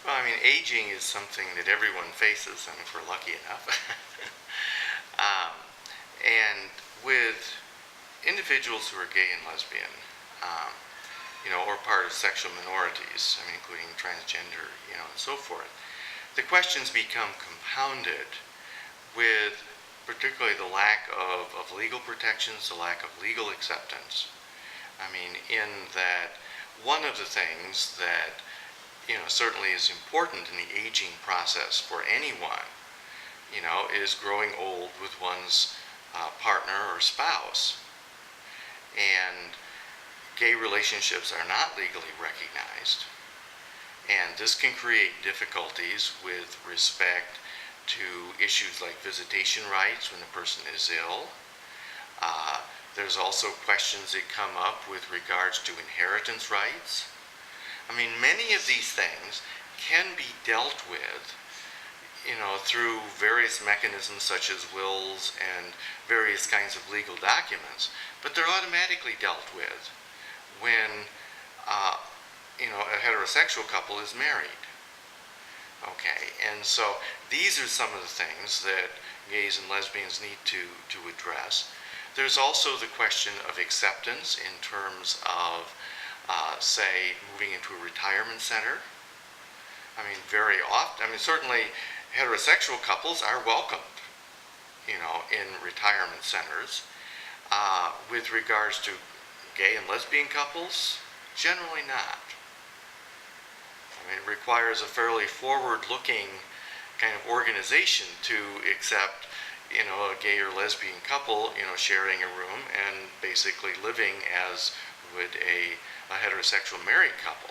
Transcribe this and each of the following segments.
Well, I mean, aging is something that everyone faces, if we're lucky enough. um, and with individuals who are gay and lesbian, um, or part of sexual minorities, including transgender, and so forth, the questions become compounded with particularly the lack of legal protections, the lack of legal acceptance. In that one of the things that certainly is important in the aging process for anyone, is growing old with one's partner or spouse. And gay relationships are not legally recognized. And this can create difficulties with respect to issues like visitation rights when a person is ill. There's also questions that come up with regards to inheritance rights. Many of these things can be dealt with, through various mechanisms such as wills and various kinds of legal documents, but they're automatically dealt with when, a heterosexual couple is married. Okay, and so these are some of the things that gays and lesbians need to address. There's also the question of acceptance in terms of, say, moving into a retirement center. Very often, certainly heterosexual couples are welcomed, in retirement centers. With regards to gay and lesbian couples, generally not. It requires a fairly forward-looking kind of organization to accept, a gay or lesbian couple, sharing a room and basically living as would a heterosexual married couple.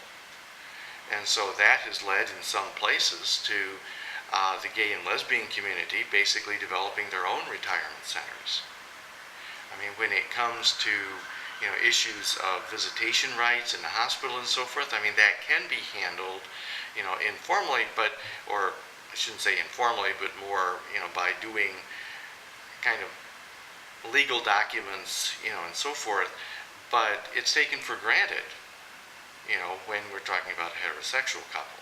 And so that has led in some places to the gay and lesbian community basically developing their own retirement centers. When it comes to issues of visitation rights in the hospital and so forth, that can be handled, informally, or I shouldn't say informally, but more, by doing kind of legal documents, and so forth. But it's taken for granted, when we're talking about a heterosexual couple.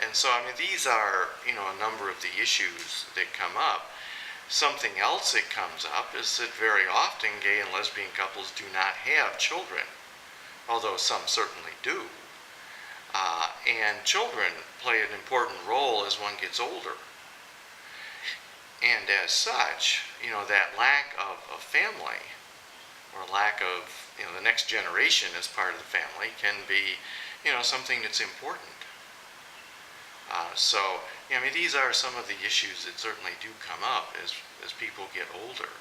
And so, these are, a number of the issues that come up. Something else that comes up is that very often gay and lesbian couples do not have children, although some certainly do. And children play an important role as one gets older. And as such, that lack of family, or lack of, the next generation as part of the family can be, something that's important. So, these are some of the issues that certainly do come up as people get older,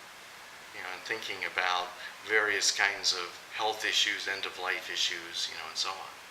and thinking about various kinds of health issues, end-of-life issues, and so on.